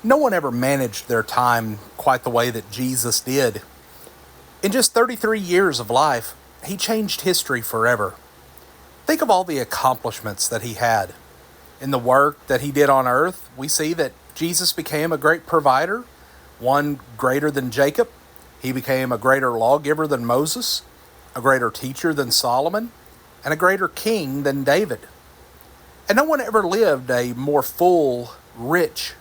No one ever managed their time quite the way that Jesus did. In just 33 years of life, he changed history forever. Think of all the accomplishments that he had. In the work that he did on earth, we see that Jesus became a great provider, one greater than Jacob. He became a greater lawgiver than Moses, a greater teacher than Solomon, and a greater king than David. And no one ever lived a more full, rich,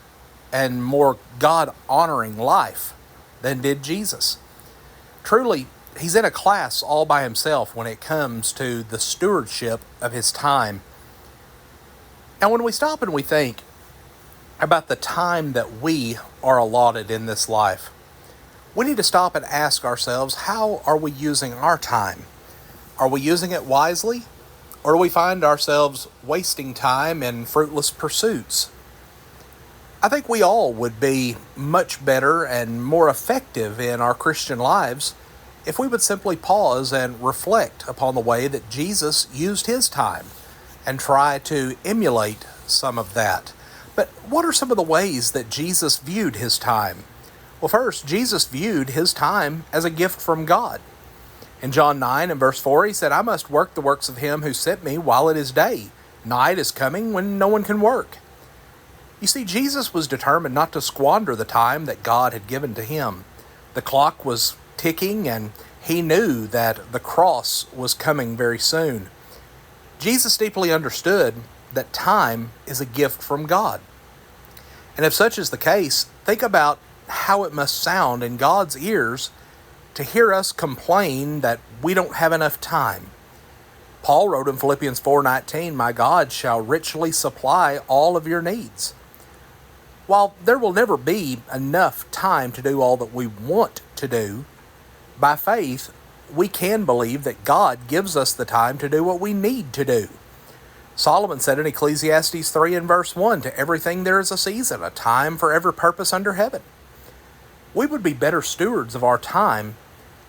and more God honoring life than did Jesus. Truly, he's in a class all by himself when it comes to the stewardship of his time. And when we stop and we think about the time that we are allotted in this life, we need to stop and ask ourselves, how are we using our time? Are we using it wisely? Or do we find ourselves wasting time in fruitless pursuits? I think we all would be much better and more effective in our Christian lives if we would simply pause and reflect upon the way that Jesus used his time and try to emulate some of that. But what are some of the ways that Jesus viewed his time? Well, first, Jesus viewed his time as a gift from God. In John 9 and verse 4, he said, "I must work the works of him who sent me while it is day. Night is coming when no one can work." You see, Jesus was determined not to squander the time that God had given to him. The clock was ticking, and he knew that the cross was coming very soon. Jesus deeply understood that time is a gift from God. And if such is the case, think about how it must sound in God's ears to hear us complain that we don't have enough time. Paul wrote in Philippians 4:19, "My God shall richly supply all of your needs." While there will never be enough time to do all that we want to do, by faith, we can believe that God gives us the time to do what we need to do. Solomon said in Ecclesiastes 3 and verse 1, "To everything there is a season, a time for every purpose under heaven." We would be better stewards of our time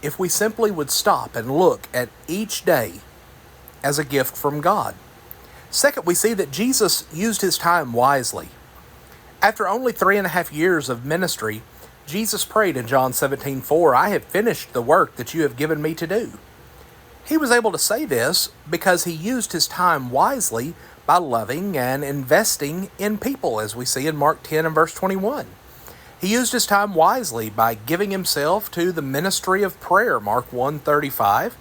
if we simply would stop and look at each day as a gift from God. Second, we see that Jesus used his time wisely. After only 3.5 years of ministry, Jesus prayed in John 17:4, "I have finished the work that you have given me to do." He was able to say this because he used his time wisely by loving and investing in people, as we see in Mark 10 and verse 21. He used his time wisely by giving himself to the ministry of prayer, Mark 1:35.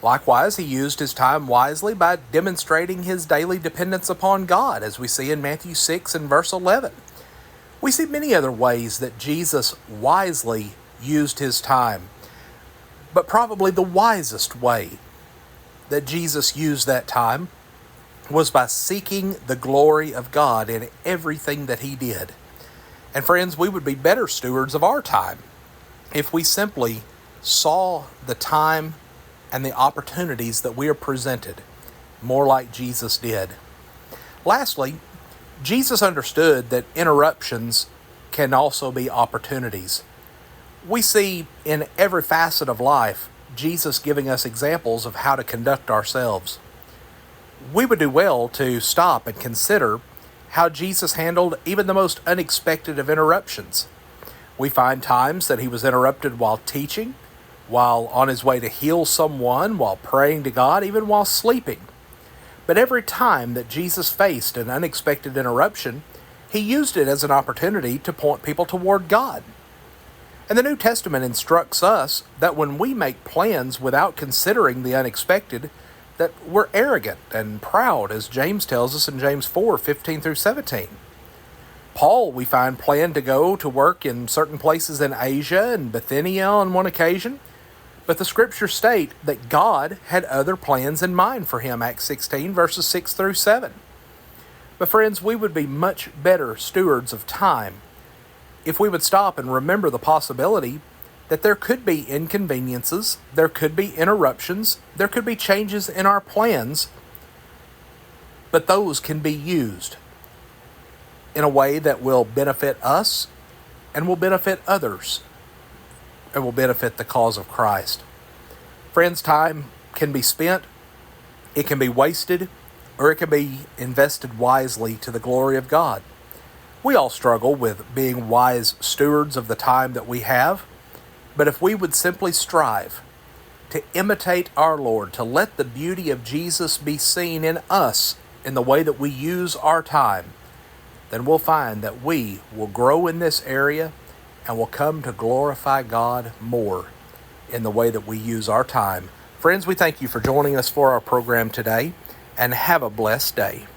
Likewise, he used his time wisely by demonstrating his daily dependence upon God, as we see in Matthew 6 and verse 11. We see many other ways that Jesus wisely used his time, but probably the wisest way that Jesus used that time was by seeking the glory of God in everything that he did. And friends, we would be better stewards of our time if we simply saw the time and the opportunities that we are presented more like Jesus did. Lastly, Jesus understood that interruptions can also be opportunities. We see in every facet of life Jesus giving us examples of how to conduct ourselves. We would do well to stop and consider how Jesus handled even the most unexpected of interruptions. We find times that he was interrupted while teaching, while on his way to heal someone, while praying to God, even while sleeping. But every time that Jesus faced an unexpected interruption, he used it as an opportunity to point people toward God. And the New Testament instructs us that when we make plans without considering the unexpected, that we're arrogant and proud, as James tells us in James 4:15 through 17. Paul, we find, planned to go to work in certain places in Asia and Bithynia on one occasion, but the scriptures state that God had other plans in mind for him, Acts 16, verses 6 through 7. But friends, we would be much better stewards of time if we would stop and remember the possibility that there could be inconveniences, there could be interruptions, there could be changes in our plans, but those can be used in a way that will benefit us and will benefit others and will benefit the cause of Christ. Friends, time can be spent, it can be wasted, or it can be invested wisely to the glory of God. We all struggle with being wise stewards of the time that we have, but if we would simply strive to imitate our Lord, to let the beauty of Jesus be seen in us in the way that we use our time, then we'll find that we will grow in this area and will come to glorify God more in the way that we use our time. Friends, we thank you for joining us for our program today, and have a blessed day.